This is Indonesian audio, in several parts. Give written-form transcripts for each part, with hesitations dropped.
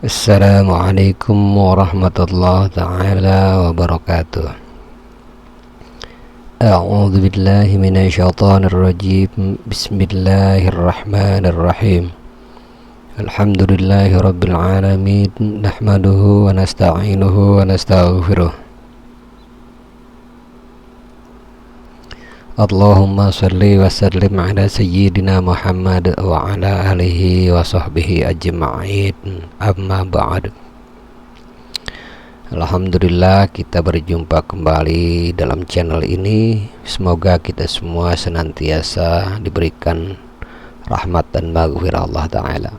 Assalamualaikum warahmatullahi ta'ala wabarakatuh. A'udzu billahi minasyaitonir rajim. Bismillahirrahmanirrahim. Alhamdulillahi rabbil alamin. Nahmaduhu wa nasta'inuhu wa nastaghfiruh. Allahumma salli wa sallim ala sayyidina Muhammad wa ala alihi wa sahbihi ajma'in. Amma ba'd. Alhamdulillah, kita berjumpa kembali dalam channel ini. Semoga kita semua senantiasa diberikan rahmat dan maghfirah Allah Ta'ala.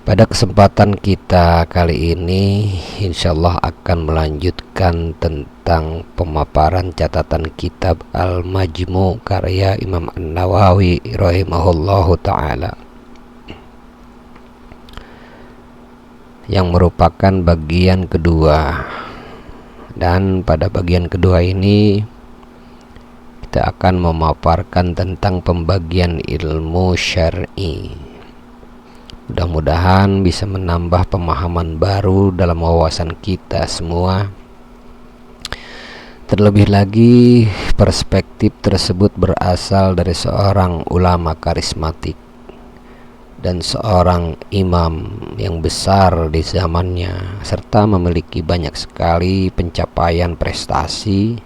Pada kesempatan kita kali ini, insyaallah akan melanjutkan tentang pemaparan catatan kitab Al-Majmu' karya Imam An-Nawawi rahimahullahu ta'ala, yang merupakan bagian kedua. Dan pada bagian kedua ini kita akan memaparkan tentang pembagian ilmu syar'i. Mudah-mudahan bisa menambah pemahaman baru dalam wawasan kita semua. Terlebih lagi, perspektif tersebut berasal dari seorang ulama karismatik dan seorang imam yang besar di zamannya, serta memiliki banyak sekali pencapaian prestasi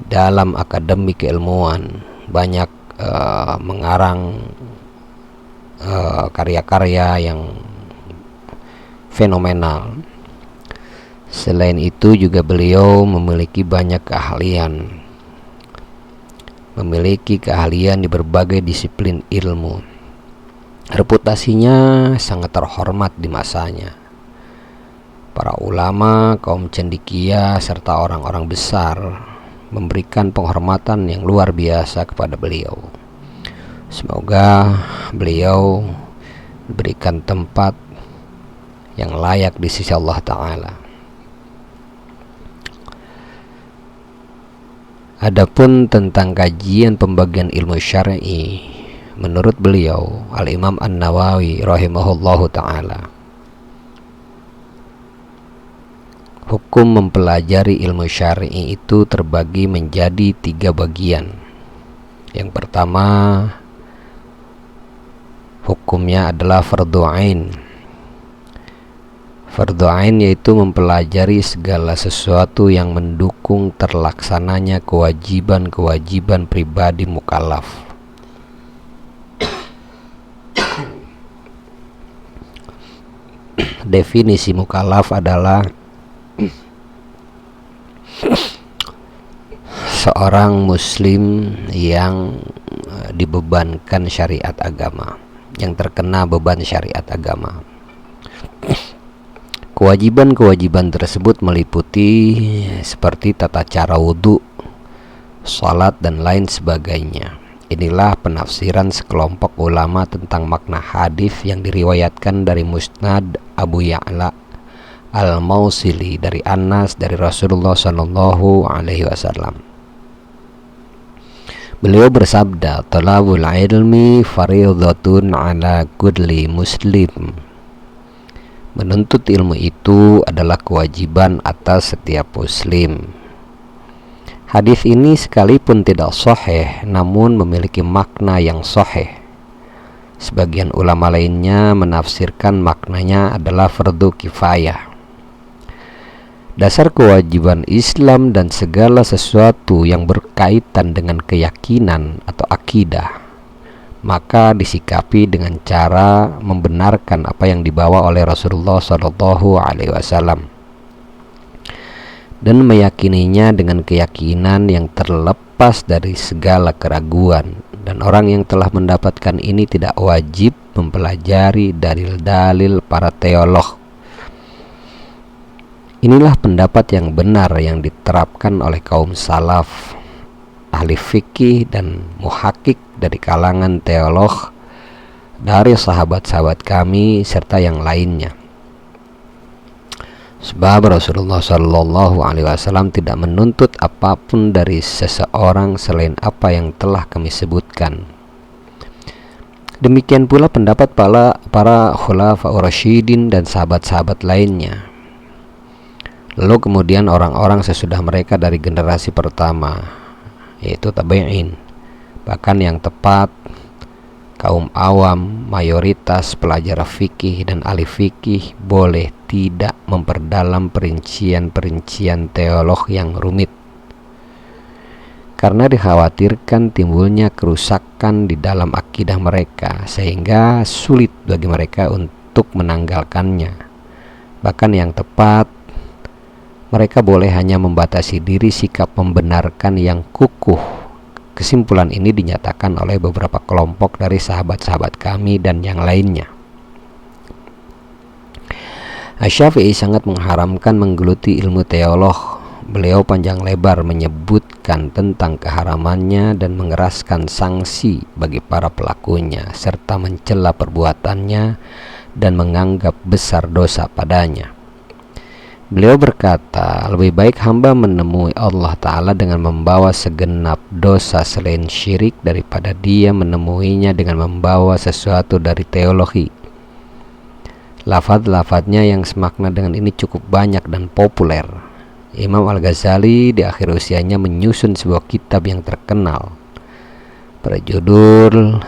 dalam akademik keilmuan. Banyak mengarang karya-karya yang fenomenal. Selain itu juga beliau memiliki banyak keahlian, di berbagai disiplin ilmu. Reputasinya sangat terhormat di masanya. Para ulama, kaum cendekia, serta orang-orang besar memberikan penghormatan yang luar biasa kepada beliau. Semoga beliau diberikan tempat yang layak di sisi Allah Ta'ala. Adapun tentang kajian pembagian ilmu syar'i, menurut beliau Al-Imam An-Nawawi rahimahullahu ta'ala, hukum mempelajari ilmu syar'i itu terbagi menjadi 3 bagian. Yang pertama, hukumnya adalah fardhu ain. Fardhu ain yaitu mempelajari segala sesuatu yang mendukung terlaksananya kewajiban-kewajiban pribadi mukallaf. Definisi mukallaf adalah seorang muslim yang dibebankan syariat agama, yang terkena beban syariat agama. Kewajiban-kewajiban tersebut meliputi seperti tata cara wudhu, salat, dan lain sebagainya. Inilah penafsiran sekelompok ulama tentang makna hadis yang diriwayatkan dari Musnad Abu Ya'la Al-Mausili dari Anas dari Rasulullah Sallallahu Alaihi Wasallam. Beliau bersabda, "Talabul ilmi fardhatun ala kulli muslim." Menuntut ilmu itu adalah kewajiban atas setiap muslim. Hadis ini sekalipun tidak sahih, namun memiliki makna yang sahih. Sebagian ulama lainnya menafsirkan maknanya adalah fardu kifayah. Dasar kewajiban Islam dan segala sesuatu yang berkaitan dengan keyakinan atau akidah, maka disikapi dengan cara membenarkan apa yang dibawa oleh Rasulullah SAW dan meyakininya dengan keyakinan yang terlepas dari segala keraguan. Dan orang yang telah mendapatkan ini tidak wajib mempelajari dalil-dalil para teolog. Inilah pendapat yang benar yang diterapkan oleh kaum salaf, ahli fikih dan muhakkik dari kalangan teolog, dari sahabat-sahabat kami serta yang lainnya. Sebab Rasulullah Shallallahu Alaihi Wasallam tidak menuntut apapun dari seseorang selain apa yang telah kami sebutkan. Demikian pula pendapat para khulafaur rasyidin dan sahabat-sahabat lainnya. Lalu kemudian orang-orang sesudah mereka dari generasi pertama, yaitu tabi'in. Bahkan yang tepat, kaum awam, mayoritas pelajar fikih dan ahli fikih boleh tidak memperdalam perincian-perincian teolog yang rumit, karena dikhawatirkan timbulnya kerusakan di dalam akidah mereka sehingga sulit bagi mereka untuk menanggalkannya. Bahkan yang tepat, mereka boleh hanya membatasi diri sikap membenarkan yang kukuh. Kesimpulan ini dinyatakan oleh beberapa kelompok dari sahabat-sahabat kami dan yang lainnya. Asy-Syafi'i sangat mengharamkan menggeluti ilmu teolog. Beliau panjang lebar menyebutkan tentang keharamannya dan mengeraskan sanksi bagi para pelakunya, serta mencela perbuatannya dan menganggap besar dosa padanya. Beliau berkata, lebih baik hamba menemui Allah Ta'ala dengan membawa segenap dosa selain syirik daripada dia menemuinya dengan membawa sesuatu dari teologi. Lafaz-lafaznya yang semakna dengan ini cukup banyak dan populer. Imam Al-Ghazali di akhir usianya menyusun sebuah kitab yang terkenal berjudul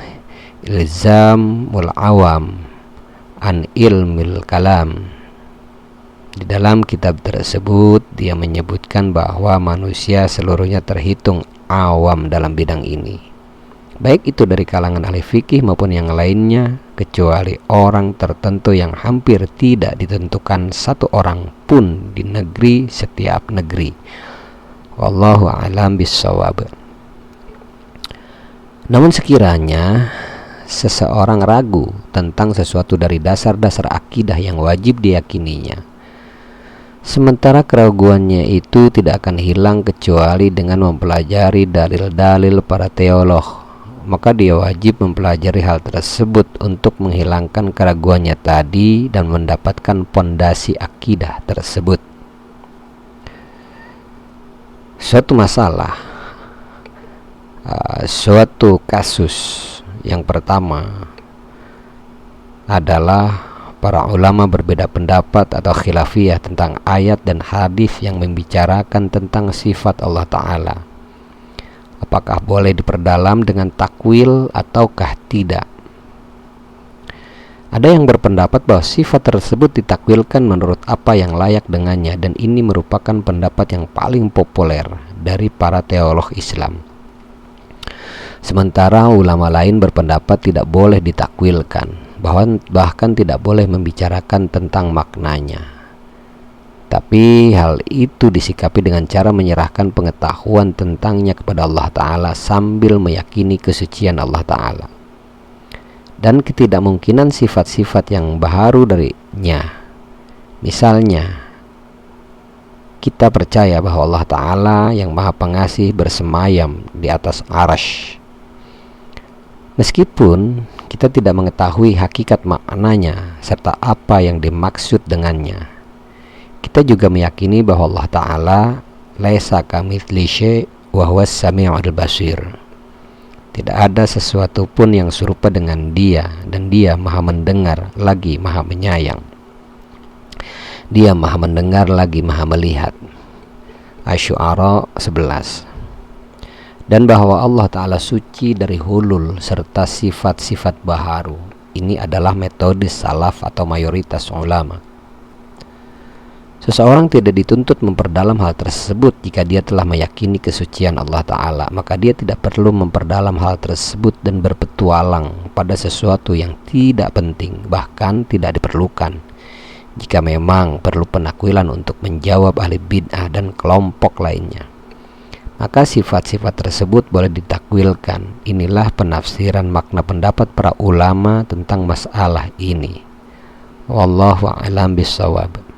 Ilzamul Awam an Ilmil Kalam. Di dalam kitab tersebut dia menyebutkan bahwa manusia seluruhnya terhitung awam dalam bidang ini, baik itu dari kalangan ahli fikih maupun yang lainnya, kecuali orang tertentu yang hampir tidak ditentukan satu orang pun di negeri setiap negeri. Wallahu a'lam bissawab. Namun sekiranya seseorang ragu tentang sesuatu dari dasar-dasar akidah yang wajib diyakininya, sementara keraguannya itu tidak akan hilang kecuali dengan mempelajari dalil-dalil para teolog, maka dia wajib mempelajari hal tersebut untuk menghilangkan keraguannya tadi dan mendapatkan pondasi akidah tersebut. Suatu masalah, suatu kasus yang pertama adalah para ulama berbeda pendapat atau khilafiyah tentang ayat dan hadis yang membicarakan tentang sifat Allah Ta'ala. Apakah boleh diperdalam dengan takwil ataukah tidak? Ada yang berpendapat bahwa sifat tersebut ditakwilkan menurut apa yang layak dengannya, dan ini merupakan pendapat yang paling populer dari para teolog Islam. Sementara ulama lain berpendapat tidak boleh ditakwilkan, bahkan tidak boleh membicarakan tentang maknanya. Tapi hal itu disikapi dengan cara menyerahkan pengetahuan tentangnya kepada Allah Ta'ala sambil meyakini kesucian Allah Ta'ala dan ketidakmungkinan sifat-sifat yang baharu darinya. Misalnya, kita percaya bahwa Allah Ta'ala yang Maha Pengasih bersemayam di atas arasy, meskipun kita tidak mengetahui hakikat maknanya serta apa yang dimaksud dengannya. Kita juga meyakini bahwa Allah Ta'ala laisa kamitslihi syai' wa huwas sami'ul basir. Tidak ada sesuatu pun yang serupa dengan Dia, dan Dia Maha mendengar lagi Maha menyayang. Dia Maha mendengar lagi Maha melihat. Asy-Syu'ara 11. Dan bahwa Allah Ta'ala suci dari hulul serta sifat-sifat baharu. Ini adalah metode salaf atau mayoritas ulama. Seseorang tidak dituntut memperdalam hal tersebut jika dia telah meyakini kesucian Allah Ta'ala, maka dia tidak perlu memperdalam hal tersebut dan berpetualang pada sesuatu yang tidak penting, bahkan tidak diperlukan. Jika memang perlu penakwilan untuk menjawab ahli bid'ah dan kelompok lainnya, maka sifat-sifat tersebut boleh ditakwilkan. Inilah penafsiran makna pendapat para ulama tentang masalah ini. Wallahu a'lam bissawab.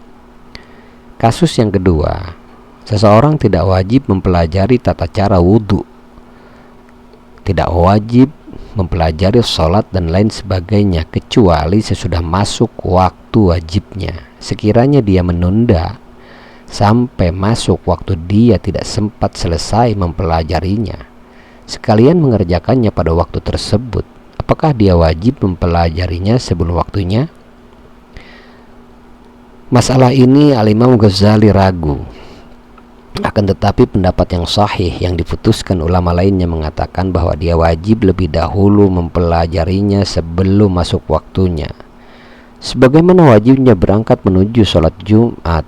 Kasus yang kedua, seseorang tidak wajib mempelajari tata cara wudhu, tidak wajib mempelajari sholat dan lain sebagainya kecuali sesudah masuk waktu wajibnya. Sekiranya dia menunda sampai masuk waktu dia tidak sempat selesai mempelajarinya, sekalian mengerjakannya pada waktu tersebut, apakah dia wajib mempelajarinya sebelum waktunya? Masalah ini Al-Imam Ghazali ragu. Akan tetapi pendapat yang sahih yang diputuskan ulama lainnya mengatakan bahwa dia wajib lebih dahulu mempelajarinya sebelum masuk waktunya, sebagaimana wajibnya berangkat menuju sholat Jumat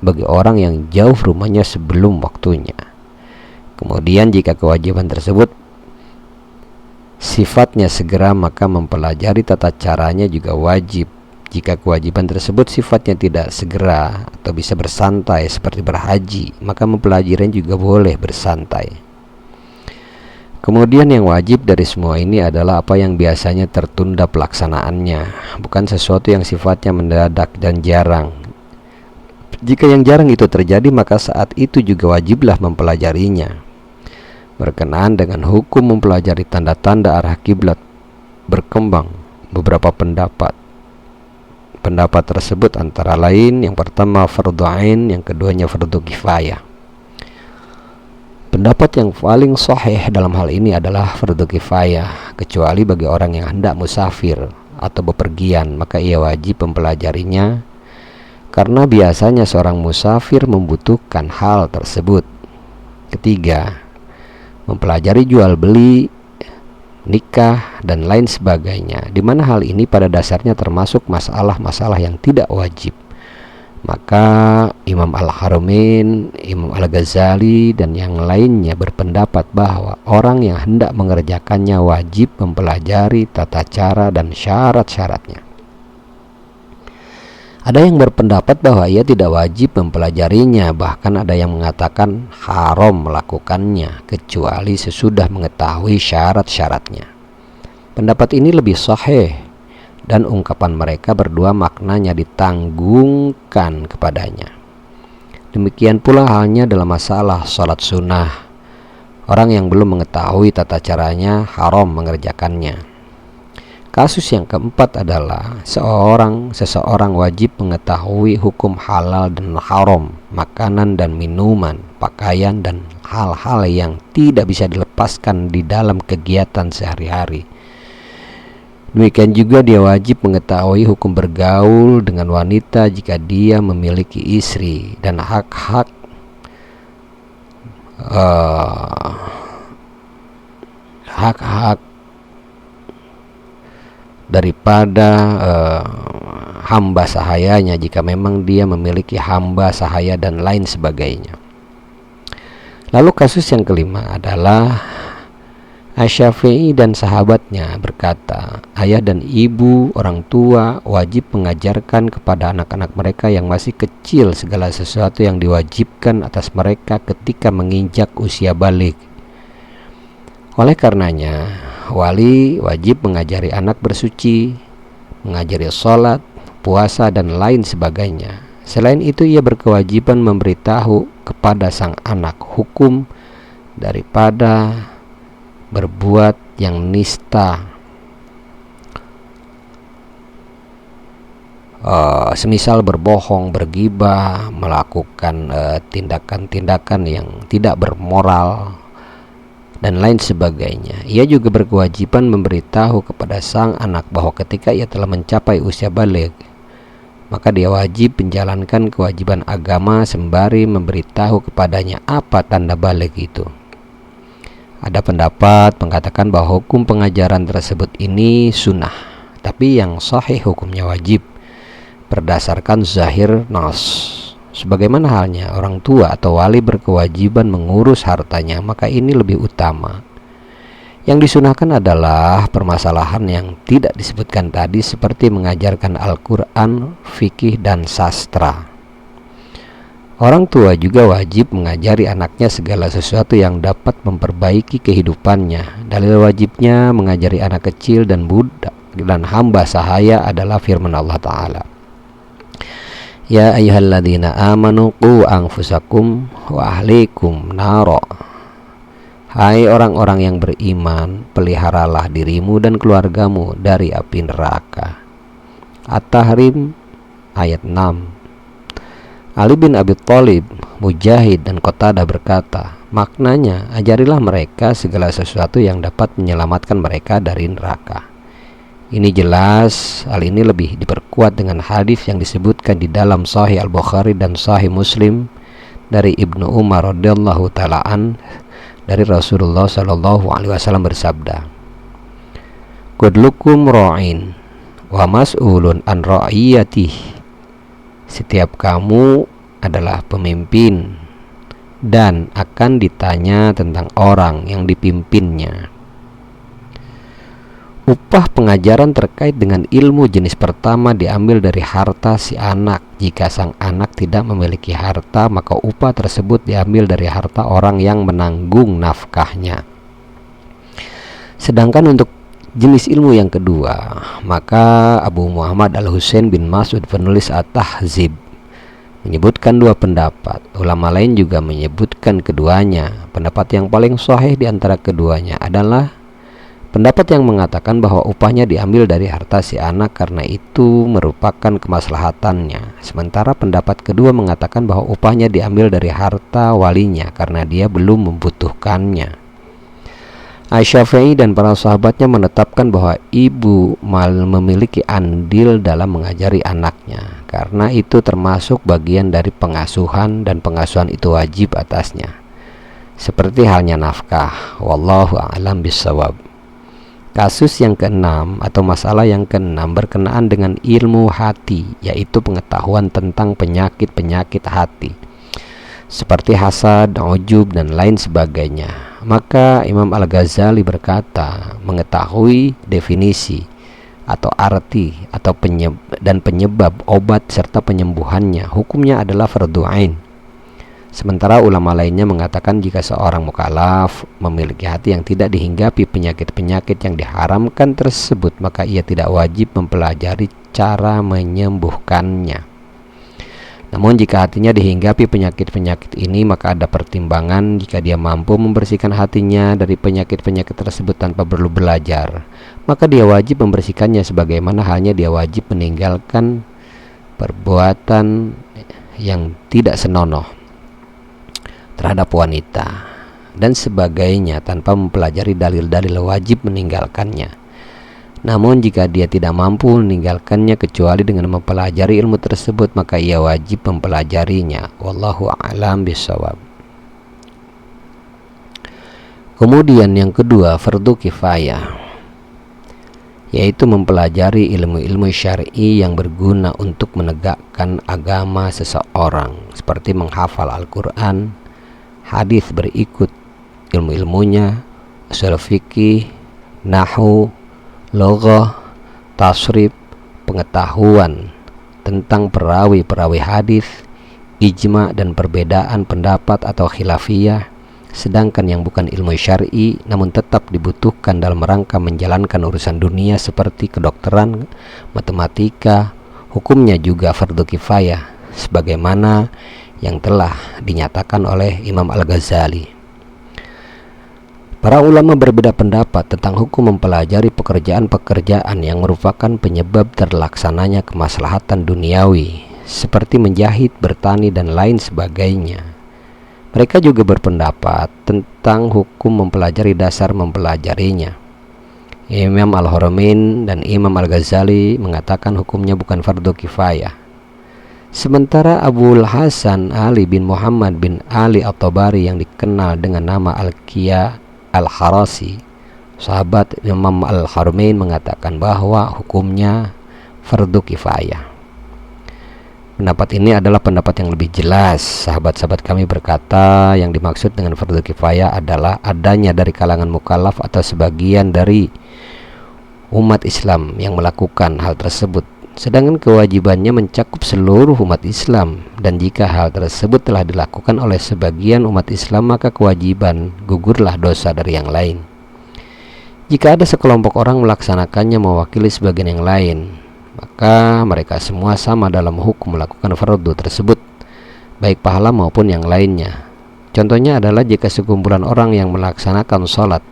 bagi orang yang jauh rumahnya sebelum waktunya. Kemudian jika kewajiban tersebut sifatnya segera, maka mempelajari tata caranya juga wajib. Jika kewajiban tersebut sifatnya tidak segera atau bisa bersantai seperti berhaji, maka mempelajarinya juga boleh bersantai. Kemudian yang wajib dari semua ini adalah apa yang biasanya tertunda pelaksanaannya, bukan sesuatu yang sifatnya mendadak dan jarang. Jika yang jarang itu terjadi, maka saat itu juga wajiblah mempelajarinya. Berkenaan dengan hukum mempelajari tanda-tanda arah kiblat berkembang beberapa pendapat. Pendapat tersebut antara lain yang pertama fardhu ain, yang keduanya fardhu kifayah. Pendapat yang paling sahih dalam hal ini adalah fardhu kifayah, kecuali bagi orang yang hendak musafir atau bepergian, maka ia wajib mempelajarinya karena biasanya seorang musafir membutuhkan hal tersebut. Ketiga, mempelajari jual beli, nikah, dan lain sebagainya, di mana hal ini pada dasarnya termasuk masalah-masalah yang tidak wajib. Maka Imam Al-Haramain, Imam Al-Ghazali, dan yang lainnya berpendapat bahwa orang yang hendak mengerjakannya wajib mempelajari tata cara dan syarat-syaratnya. Ada yang berpendapat bahwa ia tidak wajib mempelajarinya, bahkan ada yang mengatakan haram melakukannya kecuali sesudah mengetahui syarat-syaratnya. Pendapat ini lebih sahih dan ungkapan mereka berdua maknanya ditanggungkan kepadanya. Demikian pula halnya dalam masalah sholat sunnah. Orang yang belum mengetahui tata caranya haram mengerjakannya. Kasus yang keempat adalah seseorang wajib mengetahui hukum halal dan haram, makanan dan minuman, pakaian, dan hal-hal yang tidak bisa dilepaskan di dalam kegiatan sehari-hari. Demikian juga dia wajib mengetahui hukum bergaul dengan wanita jika dia memiliki istri, dan hak-hak daripada hamba sahayanya jika memang dia memiliki hamba sahaya dan lain sebagainya. Lalu kasus yang kelima adalah Asy-Syafi'i dan sahabatnya berkata, ayah dan ibu, orang tua wajib mengajarkan kepada anak-anak mereka yang masih kecil segala sesuatu yang diwajibkan atas mereka ketika menginjak usia baligh. Oleh karenanya, wali wajib mengajari anak bersuci, mengajari sholat, puasa, dan lain sebagainya. Selain itu, ia berkewajiban memberitahu kepada sang anak hukum daripada berbuat yang nista, semisal berbohong, bergibah, melakukan tindakan-tindakan yang tidak bermoral, dan lain sebagainya. Ia juga berkewajiban memberitahu kepada sang anak bahwa ketika ia telah mencapai usia baligh, maka dia wajib menjalankan kewajiban agama sembari memberitahu kepadanya apa tanda baligh itu. Ada pendapat mengatakan bahwa hukum pengajaran tersebut ini sunnah, tapi yang sahih hukumnya wajib berdasarkan zahir nas. Sebagaimana halnya orang tua atau wali berkewajiban mengurus hartanya, maka ini lebih utama. Yang disunahkan adalah permasalahan yang tidak disebutkan tadi, seperti mengajarkan Al-Quran, fikih, dan sastra. Orang tua juga wajib mengajari anaknya segala sesuatu yang dapat memperbaiki kehidupannya. Dalil wajibnya mengajari anak kecil dan budak dan hamba sahaya adalah firman Allah Ta'ala, ya ayyuhalladzina amanu qu anfusakum wa ahlikum naro. Hai orang-orang yang beriman, peliharalah dirimu dan keluargamu dari api neraka. At-Tahrim ayat 6. Ali bin Abi Thalib, Mujahid, dan Qatadah berkata, maknanya ajarilah mereka segala sesuatu yang dapat menyelamatkan mereka dari neraka. Ini jelas hal ini lebih diperkuat dengan hadis yang disebutkan di dalam Sahih Al-Bukhari dan Sahih Muslim dari Ibnu Umar radhiyallahu taala dari Rasulullah sallallahu alaihi wasallam bersabda, "Kullukum ra'in wa mas'ulun an ra'iyatih." Setiap kamu adalah pemimpin dan akan ditanya tentang orang yang dipimpinnya. Upah pengajaran terkait dengan ilmu jenis pertama diambil dari harta si anak. Jika sang anak tidak memiliki harta, maka upah tersebut diambil dari harta orang yang menanggung nafkahnya. Sedangkan untuk jenis ilmu yang kedua, maka Abu Muhammad Al-Husain bin Mas'ud penulis At-Tahzib menyebutkan dua pendapat. Ulama lain juga menyebutkan keduanya. Pendapat yang paling sahih di antara keduanya adalah pendapat yang mengatakan bahwa upahnya diambil dari harta si anak karena itu merupakan kemaslahatannya. Sementara pendapat kedua mengatakan bahwa upahnya diambil dari harta walinya karena dia belum membutuhkannya. Asy-Syafi'i dan para sahabatnya menetapkan bahwa ibu memiliki andil dalam mengajari anaknya. Karena itu termasuk bagian dari pengasuhan dan pengasuhan itu wajib atasnya. Seperti halnya nafkah. Wallahu a'lam bishawab. Kasus yang keenam atau masalah yang keenam berkenaan dengan ilmu hati, yaitu pengetahuan tentang penyakit-penyakit hati seperti hasad, ujub dan lain sebagainya. Maka Imam Al-Ghazali berkata, mengetahui definisi atau arti atau penyebab obat serta penyembuhannya hukumnya adalah fardhu ain. Sementara ulama lainnya mengatakan jika seorang mukallaf memiliki hati yang tidak dihinggapi penyakit-penyakit yang diharamkan tersebut, maka ia tidak wajib mempelajari cara menyembuhkannya. Namun jika hatinya dihinggapi penyakit-penyakit ini, maka ada pertimbangan jika dia mampu membersihkan hatinya dari penyakit-penyakit tersebut tanpa perlu belajar, maka dia wajib membersihkannya sebagaimana halnya dia wajib meninggalkan perbuatan yang tidak senonoh terhadap wanita dan sebagainya tanpa mempelajari dalil-dalil wajib meninggalkannya. Namun jika dia tidak mampu meninggalkannya kecuali dengan mempelajari ilmu tersebut, maka ia wajib mempelajarinya. Wallahu a'lam bishawab. Kemudian yang kedua, fardhu kifayah, yaitu mempelajari ilmu-ilmu syar'i yang berguna untuk menegakkan agama seseorang, seperti menghafal Al-Quran, hadis berikut ilmu-ilmunya, ushul fikih, nahwu, loghah, tasrif, pengetahuan tentang perawi-perawi hadis, ijma dan perbedaan pendapat atau khilafiyah. Sedangkan yang bukan ilmu syar'i namun tetap dibutuhkan dalam rangka menjalankan urusan dunia seperti kedokteran, matematika, hukumnya juga fardhu kifayah sebagaimana yang telah dinyatakan oleh Imam Al-Ghazali. Para ulama berbeda pendapat tentang hukum mempelajari pekerjaan-pekerjaan yang merupakan penyebab terlaksananya kemaslahatan duniawi seperti menjahit, bertani dan lain sebagainya. Mereka juga berpendapat tentang hukum mempelajari dasar mempelajarinya. Imam Al-Haramain dan Imam Al-Ghazali mengatakan hukumnya bukan fardhu kifayah. Sementara Abul Hasan Ali bin Muhammad bin Ali At-Tabari yang dikenal dengan nama Al-Qiyya Al-Harasi, sahabat Imam Al-Haramain, mengatakan bahwa hukumnya fardhu kifayah. Pendapat ini adalah pendapat yang lebih jelas. Sahabat-sahabat kami berkata yang dimaksud dengan fardhu kifayah adalah adanya dari kalangan mukallaf atau sebagian dari umat Islam yang melakukan hal tersebut, sedangkan kewajibannya mencakup seluruh umat Islam. Dan jika hal tersebut telah dilakukan oleh sebagian umat Islam, maka kewajiban gugurlah dosa dari yang lain. Jika ada sekelompok orang melaksanakannya mewakili sebagian yang lain, maka mereka semua sama dalam hukum melakukan fardhu tersebut, baik pahala maupun yang lainnya. Contohnya adalah jika sekumpulan orang yang melaksanakan sholat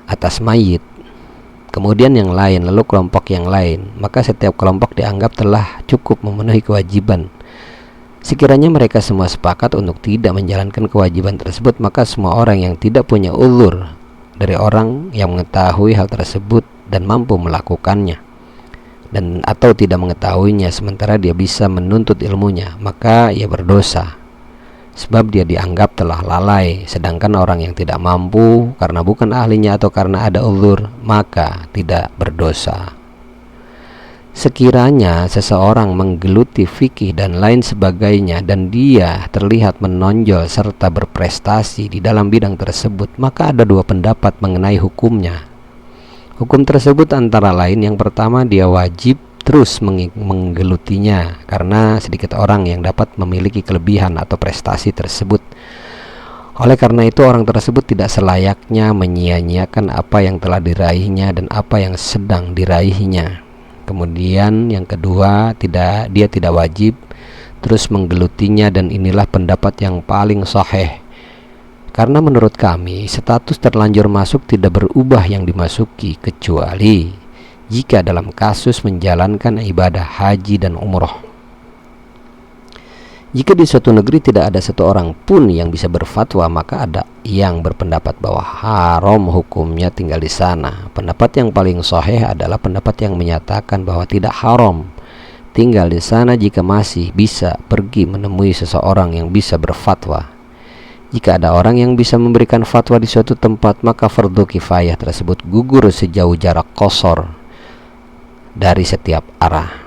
atas mayit, kemudian yang lain, lalu kelompok yang lain, maka setiap kelompok dianggap telah cukup memenuhi kewajiban. Sekiranya mereka semua sepakat untuk tidak menjalankan kewajiban tersebut, maka semua orang yang tidak punya uzur dari orang yang mengetahui hal tersebut dan mampu melakukannya, dan atau tidak mengetahuinya sementara dia bisa menuntut ilmunya, maka ia berdosa sebab dia dianggap telah lalai. Sedangkan orang yang tidak mampu karena bukan ahlinya atau karena ada uzur, maka tidak berdosa. Sekiranya seseorang menggeluti fikih dan lain sebagainya dan dia terlihat menonjol serta berprestasi di dalam bidang tersebut, maka ada dua pendapat mengenai hukumnya. Hukum tersebut antara lain, yang pertama, dia wajib terus menggelutinya karena sedikit orang yang dapat memiliki kelebihan atau prestasi tersebut. Oleh karena itu orang tersebut tidak selayaknya menyia-nyiakan apa yang telah diraihnya dan apa yang sedang diraihnya. Kemudian yang kedua, dia tidak wajib terus menggelutinya, dan inilah pendapat yang paling sahih. Karena menurut kami status terlanjur masuk tidak berubah yang dimasuki, kecuali jika dalam kasus menjalankan ibadah haji dan umroh. Jika di suatu negeri tidak ada satu orang pun yang bisa berfatwa, maka ada yang berpendapat bahwa haram hukumnya tinggal di sana. Pendapat yang paling sahih adalah pendapat yang menyatakan bahwa tidak haram tinggal di sana jika masih bisa pergi menemui seseorang yang bisa berfatwa. Jika ada orang yang bisa memberikan fatwa di suatu tempat, maka fardu kifayah tersebut gugur sejauh jarak qasar dari setiap arah.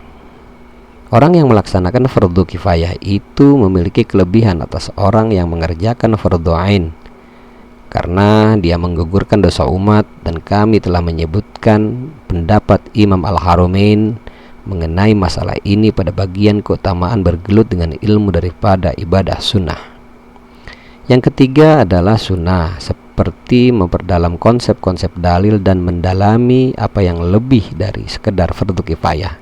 Orang yang melaksanakan fardu kifayah itu memiliki kelebihan atas orang yang mengerjakan fardu ain, karena dia menggugurkan dosa umat, dan kami telah menyebutkan pendapat Imam Al-Haramain mengenai masalah ini pada bagian keutamaan bergelut dengan ilmu daripada ibadah sunnah. Yang ketiga adalah sunnah, seperti memperdalam konsep-konsep dalil dan mendalami apa yang lebih dari sekedar fardu kifayah.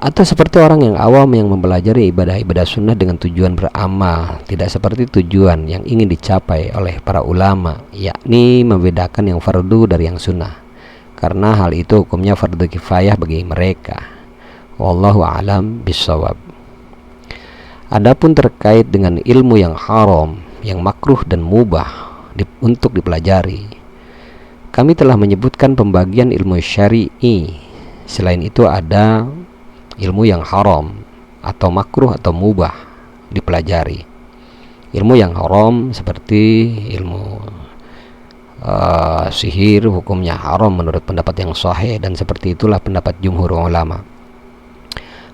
Atau seperti orang yang awam yang mempelajari ibadah-ibadah sunnah dengan tujuan beramal, tidak seperti tujuan yang ingin dicapai oleh para ulama, yakni membedakan yang fardu dari yang sunnah, karena hal itu hukumnya fardu kifayah bagi mereka. Wallahu a'lam bishawab. Adapun terkait dengan ilmu yang haram, yang makruh dan mubah untuk dipelajari, kami telah menyebutkan pembagian ilmu syar'i. Selain itu ada ilmu yang haram atau makruh atau mubah dipelajari. Ilmu yang haram seperti ilmu sihir, hukumnya haram menurut pendapat yang sahih, dan seperti itulah pendapat jumhur ulama.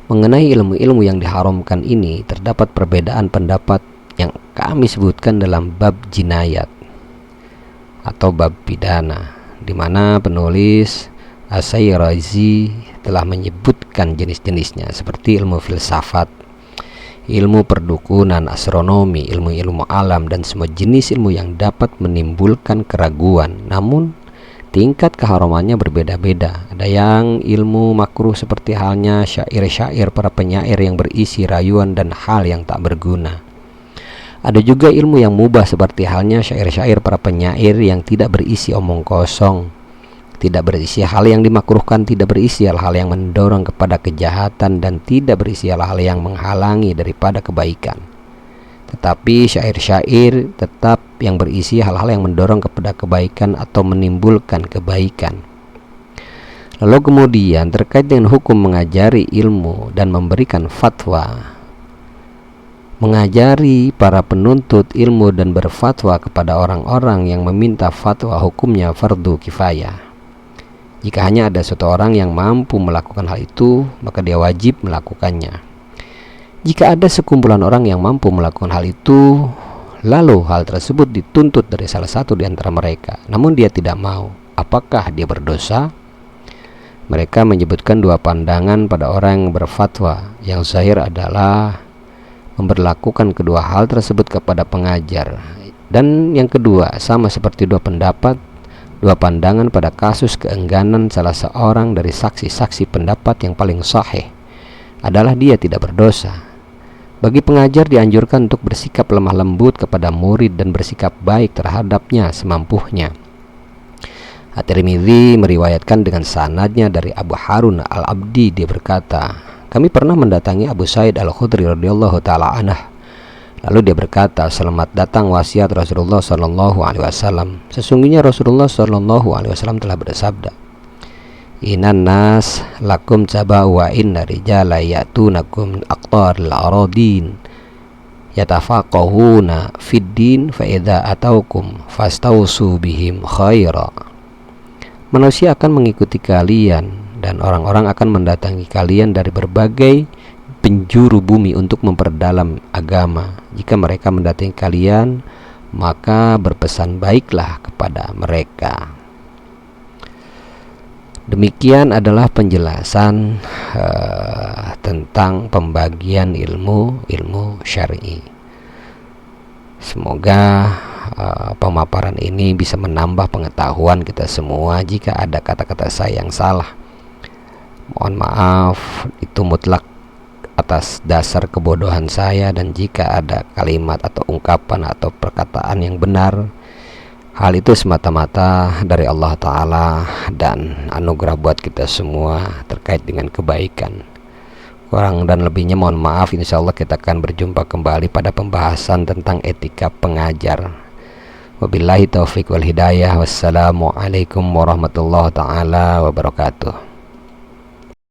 Mengenai ilmu-ilmu yang diharamkan ini terdapat perbedaan pendapat yang kami sebutkan dalam bab jinayat atau bab pidana, di mana penulis As-Sayrazi telah menyebutkan jenis-jenisnya seperti ilmu filsafat, ilmu perdukunan, astronomi, ilmu-ilmu alam, dan semua jenis ilmu yang dapat menimbulkan keraguan, namun tingkat keharamannya berbeda-beda. Ada yang ilmu makruh seperti halnya syair-syair para penyair yang berisi rayuan dan hal yang tak berguna. Ada juga ilmu yang mubah seperti halnya syair-syair para penyair yang tidak berisi omong kosong, tidak berisi hal yang dimakruhkan, tidak berisi hal-hal yang mendorong kepada kejahatan, dan tidak berisi hal-hal yang menghalangi daripada kebaikan. Tetapi syair-syair tetap yang berisi hal-hal yang mendorong kepada kebaikan atau menimbulkan kebaikan. Lalu kemudian terkait dengan hukum mengajari ilmu dan memberikan fatwa. Mengajari para penuntut ilmu dan berfatwa kepada orang-orang yang meminta fatwa hukumnya fardu kifayah. Jika hanya ada satu orang yang mampu melakukan hal itu, maka dia wajib melakukannya. Jika ada sekumpulan orang yang mampu melakukan hal itu, lalu hal tersebut dituntut dari salah satu di antara mereka, namun dia tidak mau, apakah dia berdosa? Mereka menyebutkan dua pandangan pada orang yang berfatwa. Yang zahir adalah memberlakukan kedua hal tersebut kepada pengajar, dan yang kedua sama seperti dua pandangan pada kasus keengganan salah seorang dari saksi-saksi pendapat yang paling sahih adalah dia tidak berdosa. Bagi pengajar dianjurkan untuk bersikap lemah lembut kepada murid dan bersikap baik terhadapnya semampunya. At-Tirmidzi meriwayatkan dengan sanadnya dari Abu Harun Al-Abdi, dia berkata, kami pernah mendatangi Abu Sa'id Al-Khudri radhiyallahu ta'ala anhu. Lalu dia berkata, selamat datang wasiat Rasulullah Shallallahu Alaihi Wasallam. Sesungguhnya Rasulullah Shallallahu Alaihi Wasallam telah bersabda, Inan nas lakum caba'u wa inna rijala ya'tunakum aqtaril aradin yatafaqahuna fid din fa idza ataukum fastausu bihim khaira. Manusia akan mengikuti kalian dan orang-orang akan mendatangi kalian dari berbagai penjuru bumi untuk memperdalam agama. Jika mereka mendatangi kalian, maka berpesan baiklah kepada mereka. Demikian adalah penjelasan tentang pembagian ilmu syar'i. Semoga pemaparan ini bisa menambah pengetahuan kita semua. Jika ada kata-kata saya yang salah, mohon maaf, itu mutlak atas dasar kebodohan saya. Dan jika ada kalimat atau ungkapan atau perkataan yang benar, hal itu semata-mata dari Allah Ta'ala dan anugerah buat kita semua terkait dengan kebaikan. Kurang dan lebihnya mohon maaf. Insya Allah kita akan berjumpa kembali pada pembahasan tentang etika pengajar. Wabillahi taufiq wal hidayah. Wassalamualaikum warahmatullahi ta'ala wabarakatuh.